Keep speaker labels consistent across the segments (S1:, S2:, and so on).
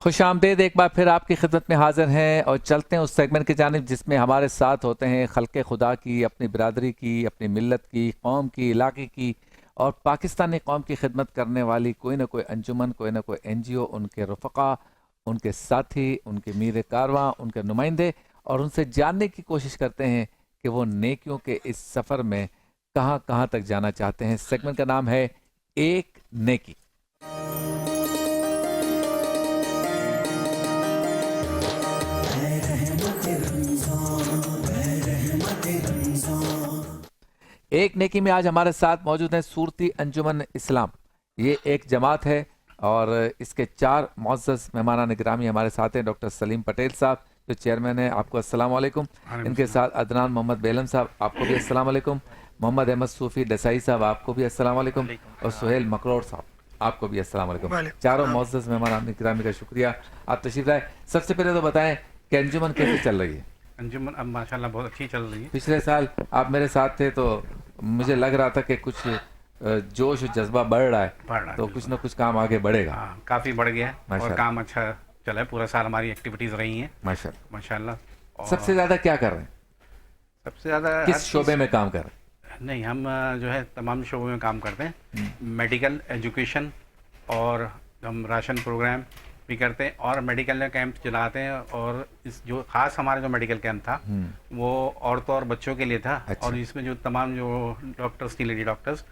S1: خوش آمدید ایک بار پھر آپ کی خدمت میں حاضر ہیں اور چلتے ہیں اس سیگمنٹ کی جانب جس میں ہمارے ساتھ ہوتے ہیں خلق خدا کی، اپنی برادری کی، اپنی ملت کی، قوم کی، علاقے کی اور پاکستانی قوم کی خدمت کرنے والی کوئی نہ کوئی انجمن، کوئی نہ کوئی این جی او، ان کے رفقا، ان کے ساتھی، ان کے میر کارواں، ان کے نمائندے، اور ان سے جاننے کی کوشش کرتے ہیں کہ وہ نیکیوں کے اس سفر میں کہاں کہاں تک جانا چاہتے ہیں۔ سیگمنٹ کا نام ہے ایک نیکی۔ ایک نیکی میں آج ہمارے ساتھ موجود ہیں صورتی انجمن اسلام۔ یہ ایک جماعت ہے اور اس کے 4 معزز مہمانان گرامی ہمارے ساتھ ہیں۔ ڈاکٹر سلیم پٹیل صاحب جو چیئرمین ہیں، آپ کو السلام علیکم۔ ان کے ساتھ عدنان محمد بیلم صاحب، آپ کو بھی السلام علیکم۔ محمد احمد صوفی ڈسائی صاحب، آپ کو بھی السلام علیکم۔ اور سہیل مکروڑ صاحب، آپ کو بھی السلام علیکم۔ چاروں معزز مہمانان گرامی کا شکریہ، آپ تشریف لائے۔ سب سے پہلے تو بتائیں کہ انجمن کیسے چل رہی ہے؟
S2: انجمن اب ماشاءاللہ بہت اچھی چل رہی ہے۔
S1: پچھلے سال آپ میرے ساتھ تھے تو مجھے لگ رہا تھا کہ کچھ جوش و جذبہ بڑھ رہا ہے، تو کچھ نہ کچھ کام آگے بڑھے گا۔
S2: کافی بڑھ گیا ہے اور کام اچھا چلا ہے۔ پورا سال ہماری ایکٹیویٹیز رہی ہیں ماشاءاللہ۔
S1: سب سے زیادہ کیا کر رہے ہیں؟
S2: سب سے زیادہ
S1: کس شعبے میں کام کر رہے ہیں؟
S2: نہیں، ہم جو ہے تمام شعبوں میں کام کرتے ہیں، میڈیکل، ایجوکیشن، اور ہم راشن پروگرام بھی کرتے ہیں اور میڈیکل کیمپ چلاتے ہیں۔ اور اس جو خاص ہمارا جو میڈیکل کیمپ تھا وہ عورتوں اور بچوں کے لیے تھا، اور اس میں جو تمام جو ڈاکٹرز تھی، لیڈی ڈاکٹرز،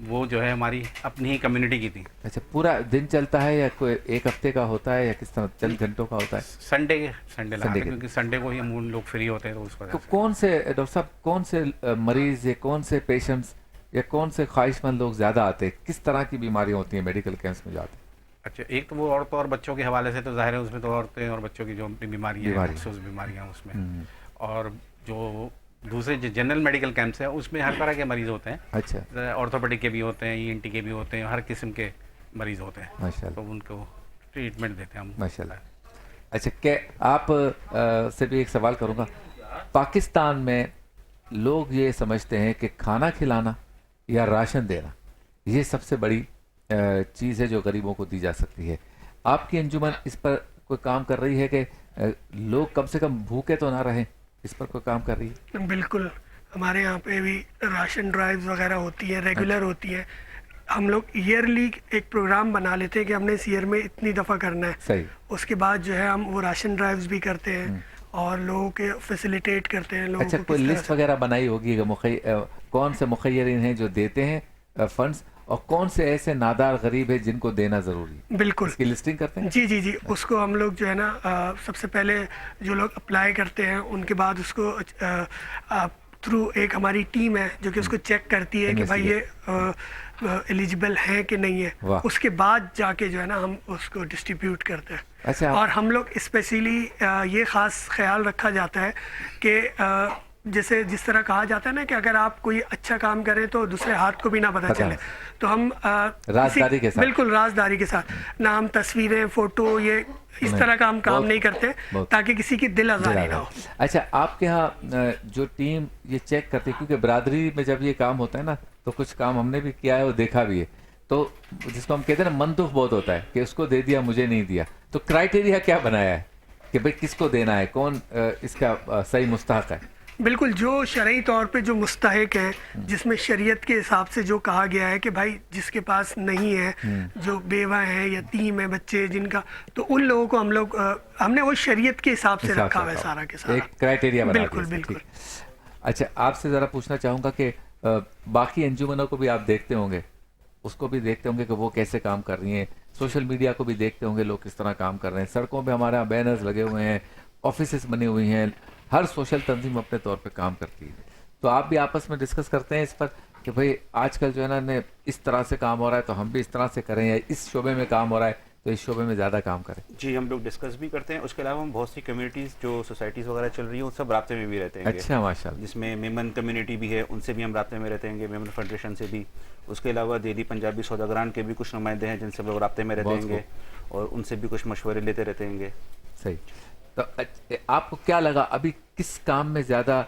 S2: وہ جو ہے ہماری اپنی ہی کمیونٹی کی تھی۔
S1: اچھا، پورا دن چلتا ہے یا کوئی ایک ہفتے کا ہوتا ہے یا کس طرح چند گھنٹوں کا ہوتا ہے؟
S2: سنڈے لگاتے ہیں کیونکہ سنڈے کو ہی ہم لوگ فری ہوتے ہیں، تو اس وجہ سے۔
S1: کون سے ڈاکٹر صاحب، کون سے مریض یا کون سے پیشنٹس یا کون سے خواہش مند لوگ زیادہ آتے ہیں؟ کس طرح کی بیماریاں ہوتی ہیں میڈیکل کیمپس میں جاتے ہیں؟
S2: اچھا، ایک تو وہ عورتوں اور بچوں کے حوالے سے تو ظاہر ہے، اس میں تو عورتیں اور بچوں کی جو اپنی بیماریاں ہیں، مخصوص بیماریاں اس میں، اور جو دوسرے جو جنرل میڈیکل کیمپس ہیں اس میں ہر طرح کے مریض ہوتے ہیں۔
S1: اچھا،
S2: آرتھوپیڈک کے بھی ہوتے ہیں، ای این ٹی کے بھی ہوتے ہیں، ہر قسم کے مریض ہوتے ہیں،
S1: ماشاءاللہ،
S2: تو ان کو ٹریٹمنٹ دیتے ہیں ہم
S1: ماشاءاللہ۔ اچھا، کہ آپ سے بھی ایک سوال کروں گا۔ پاکستان میں لوگ یہ سمجھتے ہیں کہ کھانا کھلانا یا راشن دینا یہ سب سے بڑی چیز ہے جو غریبوں کو دی جا سکتی ہے۔ آپ کی انجمن اس پر کوئی کام کر رہی ہے کہ لوگ کم سے کم بھوکے تو نہ رہیں؟ اس پر کوئی کام کر رہی ہے؟
S3: بالکل، ہمارے یہاں پہ بھی راشن ڈرائیوز وغیرہ ہوتی ہیں، ریگولر ہوتی ہیں۔ ہم لوگ ایئرلی ایک پروگرام بنا لیتے ہیں کہ ہم نے اس ایئر میں اتنی دفعہ کرنا ہے،
S1: صحیح۔
S3: اس کے بعد جو ہے ہم وہ راشن ڈرائیوز بھی کرتے ہیں اور لوگوں کے فیسیلیٹیٹ کرتے ہیں لوگوں
S1: اچھا،
S3: کو۔
S1: کوئی لسٹ وغیرہ بنائی ہوگی کہ کون سے مخیرین ہیں جو دیتے ہیں فنڈز، اور کون سے ایسے نادار غریب ہیں جن کو دینا ضروری ہے؟
S3: بالکل،
S1: اس کی لسٹنگ کرتے ہیں؟
S3: جی، اس کو ہم لوگ جو ہے نا سب سے پہلے جو لوگ اپلائی کرتے ہیں ان کے بعد اس کو تھرو ایک ہماری ٹیم ہے جو کہ اس کو چیک کرتی ہے کہ بھائی یہ ایلیجیبل ہیں کہ نہیں ہے، اس کے بعد جا کے جو ہے نا ہم اس کو ڈسٹریبیوٹ کرتے ہیں۔
S1: اچھا،
S3: اور ہم لوگ اسپیشلی یہ خاص خیال رکھا جاتا ہے کہ جیسے جس طرح کہا جاتا ہے نا کہ اگر آپ کوئی اچھا کام کریں تو دوسرے ہاتھ کو بھی نہ پتہ چلے، تو ہم
S1: رازداری کے ساتھ،
S3: بالکل رازداری کے ساتھ، نہ ہم تصویریں، فوٹو، یہ اس طرح کا ہم کام نہیں کرتے تاکہ کسی کی دل آزاری نہ ہو۔
S1: اچھا، آپ کے ہاں جو ٹیم یہ چیک کرتی ہے، کیونکہ برادری میں جب یہ کام ہوتا ہے نا تو کچھ کام ہم نے بھی کیا ہے اور دیکھا بھی ہے، تو جس کو ہم کہتے ہیں نا منطق بہت ہوتا ہے کہ اس کو دے دیا مجھے نہیں دیا، تو کرائٹیریا کیا بنایا ہے کہ بھئی کس کو دینا ہے، کون اس کا صحیح مستحق ہے؟
S3: بالکل، جو شرعی طور پہ جو مستحق ہیں، جس میں شریعت کے حساب سے جو کہا گیا ہے کہ بھائی جس کے پاس نہیں ہے، جو بیوہ ہیں، یتیم ہیں، بچے جن کا، تو ان لوگوں کو ہم نے وہ شریعت کے حساب سے رکھا ہوا ہے سارا کے سارا،
S1: ایک کرائٹیریا بنا دیا۔
S3: بالکل۔
S1: اچھا، آپ سے ذرا پوچھنا چاہوں گا کہ باقی انجمنوں کو بھی آپ دیکھتے ہوں گے، اس کو بھی دیکھتے ہوں گے کہ وہ کیسے کام کر رہی ہیں، سوشل میڈیا کو بھی دیکھتے ہوں گے لوگ کس طرح کام کر رہے ہیں، سڑکوں پہ ہمارے یہاں بینرز لگے ہوئے ہیں، آفیسز بنے ہوئی ہیں، ہر سوشل تنظیم اپنے طور پہ کام کرتی ہے، تو آپ بھی آپس میں ڈسکس کرتے ہیں اس پر کہ بھئی آج کل جو ہے نا اس طرح سے کام ہو رہا ہے تو ہم بھی اس طرح سے کریں، یا اس شعبے میں کام ہو رہا ہے تو اس شعبے میں زیادہ کام کریں؟
S4: جی، ہم لوگ ڈسکس بھی کرتے ہیں۔ اس کے علاوہ ہم بہت سی کمیونٹیز جو سوسائٹیز وغیرہ چل رہی ہیں ان سب رابطے میں بھی رہتے ہیں۔
S1: اچھا، ماشاءاللہ،
S4: جس میں میمن کمیونٹی بھی ہے، ان سے بھی ہم رابطے میں رہتے ہیں، میمن فیڈریشن سے بھی۔ اس کے علاوہ دہلی پنجابی سوداگران کے بھی کچھ نمائندے ہیں جن سے لوگ رابطے میں رہتے ہیں اور ان سے بھی کچھ مشورے لیتے رہتے ہیں۔
S1: صحیح۔ تو آپ کو کیا لگا ابھی کس کام میں زیادہ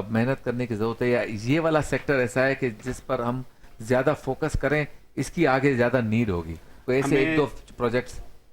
S1: محنت کرنے کی ضرورت ہے، یا یہ والا سیکٹر ایسا ہے کہ جس پر ہم زیادہ فوکس کریں، اس کی آگے زیادہ نیڈ ہوگی؟ کوئی ایسے ایک دو پروجیکٹس؟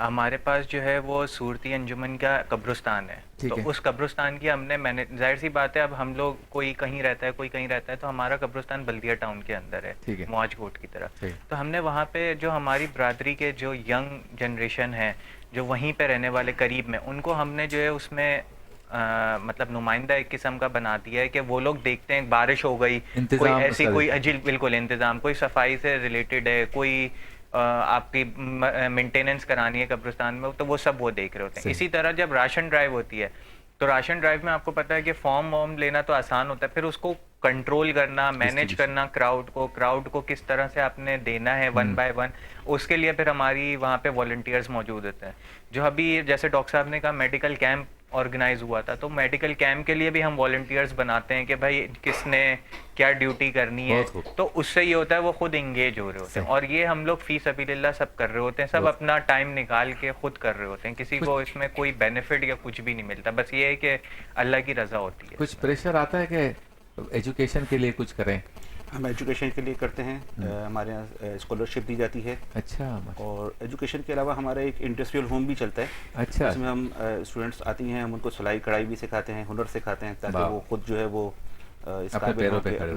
S5: ہمارے پاس جو ہے وہ صورتی انجمن کا قبرستان ہے، تو اس قبرستان کی ہم نے ظاہر سی بات ہے، اب ہم لوگ کوئی کہیں رہتا ہے کوئی کہیں رہتا ہے، تو ہمارا قبرستان بلدیہ ٹاؤن کے اندر ہے معاج کوٹ کی طرف، تو ہم نے وہاں پہ جو ہماری برادری کے جو ینگ جنریشن ہے جو وہیں پہ رہنے والے قریب میں، ان کو ہم نے جو ہے اس میں مطلب نمائندہ ایک قسم کا بنا دیا ہے کہ وہ لوگ دیکھتے ہیں بارش ہو گئی، کوئی ایسی کوئی عجیب بالکل انتظام، کوئی صفائی سے ریلیٹڈ ہے، کوئی آپ کی مینٹیننس کرانی ہے قبرستان میں، تو وہ سب وہ دیکھ رہے ہوتے ہیں. اسی طرح جب راشن ڈرائیو ہوتی ہے تو راشن ڈرائیو میں آپ کو پتہ ہے کہ فارم وارم لینا تو آسان ہوتا ہے، پھر اس کو کنٹرول کرنا، مینیج کرنا کراؤڈ کو کس طرح سے آپ نے دینا ہے ون بائی ون، اس کے لیے پھر ہماری وہاں پہ والنٹیئرز موجود ہوتے ہیں. جو ابھی جیسے ڈاکٹر صاحب نے کہا میڈیکل کیمپ آرگنائز ہوا تھا، تو میڈیکل کیمپ کے لیے بھی ہم والنٹیئرز بناتے ہیں کہ بھائی کس نے کیا ڈیوٹی کرنی ہے، تو اس سے یہ ہوتا ہے وہ خود انگیج ہو رہے ہوتے ہیں، اور یہ ہم لوگ فی سبیل اللہ سب کر رہے ہوتے ہیں، سب اپنا ٹائم نکال کے خود کر رہے ہوتے ہیں، کسی کو اس میں کوئی بینیفٹ یا کچھ بھی نہیں ملتا، بس یہ ہے کہ اللہ کی رضا ہوتی ہے.
S1: کچھ پریشر آتا ہے کہ ایجوکیشن کے لیے کچھ کریں؟
S4: ہم ایجوکیشن کے لیے کرتے ہیں، ہمارے یہاں اسکالرشپ دی جاتی ہے.
S1: اچھا.
S4: اور ایجوکیشن کے علاوہ ہمارا ایک انڈسٹریل ہوم بھی چلتا ہے.
S1: اچھا.
S4: اس میں ہم اسٹوڈنٹس آتی ہیں، ہم ان کو سلائی کڑھائی بھی سکھاتے ہیں، ہنر سکھاتے ہیں، تاکہ وہ خود جو ہے وہ اپنے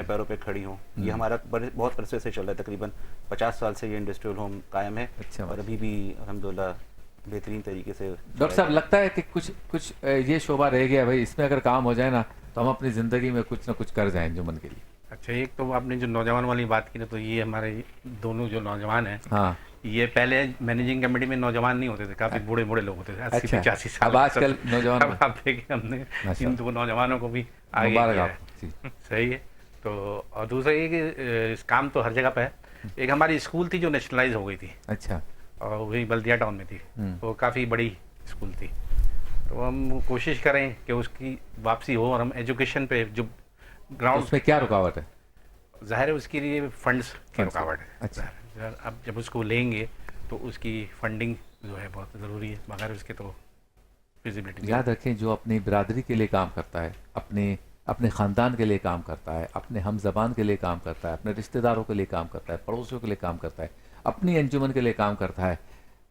S4: پیروں پہ کھڑی ہوں. یہ ہمارا بہت عرصے سے چل رہا ہے، تقریباً 50 سال سے یہ انڈسٹریل ہوم قائم ہے. اور ابھی بھی الحمدللہ بہترین طریقے سے.
S1: ڈاکٹر صاحب لگتا ہے کہ کچھ یہ شعبہ رہ گیا بھائی، اس میں اگر کام ہو جائے نا تو ہم اپنی زندگی میں کچھ نہ کچھ کر جائیں انجمن کے لیے.
S2: اچھا، ایک تو آپ نے جو نوجوان والی بات کی نا، تو یہ ہمارے دونوں جو نوجوان ہیں، یہ پہلے مینیجنگ کمیٹی میں نوجوان نہیں ہوتے تھے، کافی بوڑھے لوگ ہوتے تھے، 80-85 سال.
S1: اب آج کل نوجوان
S2: آپ دیکھیں ہم نے ان دو نوجوانوں کو بھی آگے کیا ہے. صحیح ہے. تو اور دوسرا یہ کہ کام تو ہر جگہ پہ ہے. ایک ہماری اسکول تھی جو نیشنلائز ہو گئی تھی.
S1: اچھا.
S2: اور وہی بلدیہ ٹاؤن میں تھی، وہ کافی بڑی اسکول تھی. تو ہم کوشش کریں کہ اس کی واپسی ہو، اور ہم ایجوکیشن پہ جو گراؤنڈ.
S1: اس میں کیا رکاوٹ ہے؟
S2: ظاہر ہے اس کے لیے فنڈس کی رکاوٹ ہے.
S1: اچھا.
S2: اب جب اس کو لیں گے تو اس کی فنڈنگ جو ہے بہت ضروری ہے، بغیر اس کے تو فیزیبلٹی.
S1: یاد رکھیں جو اپنی برادری کے لیے کام کرتا ہے، اپنے خاندان کے لیے کام کرتا ہے، اپنے ہم زبان کے لیے کام کرتا ہے، اپنے رشتہ داروں کے لیے کام کرتا ہے، پڑوسیوں کے لیے کام کرتا ہے، اپنی انجمن کے لیے کام کرتا ہے،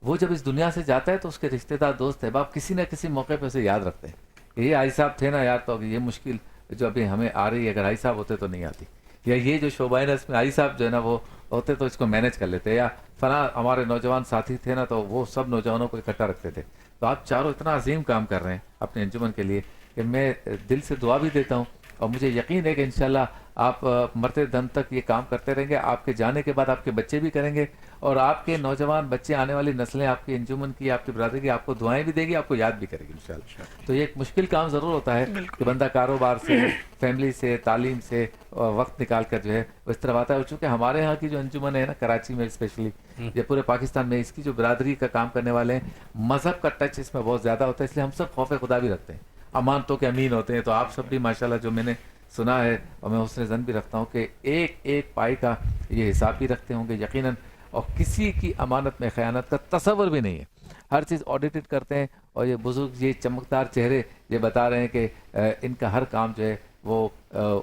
S1: وہ جب اس دنیا سے جاتا ہے تو اس کے رشتہ دار دوست احباب کسی نہ کسی موقع پہ اسے یاد رکھتے ہیں کہ یہ حاجی صاحب تھے نا یار، تو یہ مشکل جو ابھی ہمیں آ رہی ہے اگر حاجی صاحب ہوتے تو نہیں آتی، یا یہ جو شعبہ ہے نا اس میں حاجی صاحب جو ہے نا وہ ہوتے تو اس کو مینیج کر لیتے، یا فلاں ہمارے نوجوان ساتھی تھے نا تو وہ سب نوجوانوں کو اکٹھا رکھتے تھے. تو آپ چاروں اتنا عظیم کام کر رہے ہیں اپنے انجمن کے لیے کہ میں دل سے دعا بھی دیتا ہوں، اور مجھے یقین ہے کہ انشاءاللہ آپ مرتے دم تک یہ کام کرتے رہیں گے. آپ کے جانے کے بعد آپ کے بچے بھی کریں گے، اور آپ کے نوجوان بچے، آنے والی نسلیں آپ کی انجمن کی، آپ کی برادری کی آپ کو دعائیں بھی دے گی، آپ کو یاد بھی کرے گی انشاءاللہ. تو یہ ایک مشکل کام ضرور ہوتا ہے کہ بندہ کاروبار سے، فیملی سے، تعلیم سے وقت نکال کر جو ہے وہ اس طرح آتا ہے. چونکہ ہمارے ہاں کی جو انجمن ہے نا کراچی میں اسپیشلی، یا پورے پاکستان میں، اس کی جو برادری کا کام کرنے والے ہیں، مذہب کا ٹچ اس میں بہت زیادہ ہوتا ہے، اس لیے ہم سب خوف خدا بھی رکھتے ہیں، امانتوں کے امین ہوتے ہیں. تو آپ سب بھی ماشاءاللہ جو میں نے سنا ہے، اور میں حسن ظن بھی رکھتا ہوں کہ ایک ایک پائی کا یہ حساب بھی رکھتے ہوں گے یقیناً، اور کسی کی امانت میں خیانت کا تصور بھی نہیں ہے. ہر چیز آڈیٹڈ کرتے ہیں، اور یہ بزرگ یہ چمکدار چہرے یہ بتا رہے ہیں کہ ان کا ہر کام جو ہے وہ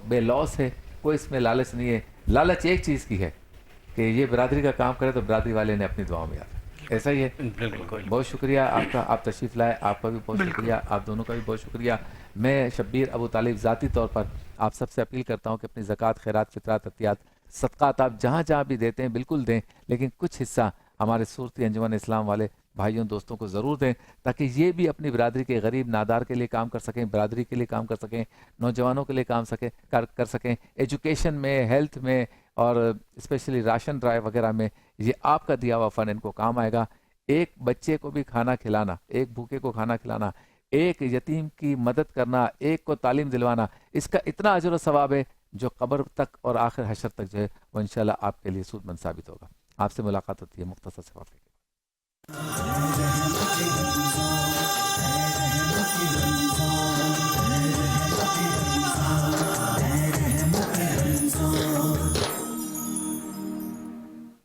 S1: بے لوس ہے، کوئی اس میں لالچ نہیں ہے. لالچ ایک چیز کی ہے کہ یہ برادری کا کام کرے تو برادری والے نے اپنی دعاؤں میں یاد. ایسا ہی ہے. بہت شکریہ آپ کا، آپ تشریف لائے، آپ کا بھی بہت شکریہ، آپ دونوں کا بھی بہت شکریہ. میں شبیر ابو طالب ذاتی طور پر آپ سب سے اپیل کرتا ہوں کہ اپنی زکوٰۃ، خیرات، فطرات، عطیات، صدقات آپ جہاں جہاں بھی دیتے ہیں بالکل دیں، لیکن کچھ حصہ ہمارے صورتی انجمن اسلام والے بھائیوں دوستوں کو ضرور دیں، تاکہ یہ بھی اپنی برادری کے غریب نادار کے لیے کام کر سکیں، برادری کے لیے کام کر سکیں، نوجوانوں کے لیے کام کر سکیں، ایجوکیشن میں، ہیلتھ میں، اور اسپیشلی راشن ڈرائیو وغیرہ میں. یہ آپ کا دیا ہوا فن ان کو کام آئے گا. ایک بچے کو بھی کھانا کھلانا، ایک بھوکے کو کھانا کھلانا، ایک یتیم کی مدد کرنا، ایک کو تعلیم دلوانا، اس کا اتنا اجر و ثواب ہے جو قبر تک اور آخر حشر تک جو ہے وہ انشاءاللہ آپ کے لیے سود مند ثابت ہوگا. آپ سے ملاقات ہوتی ہے مختصر سے وقفے کے بعد.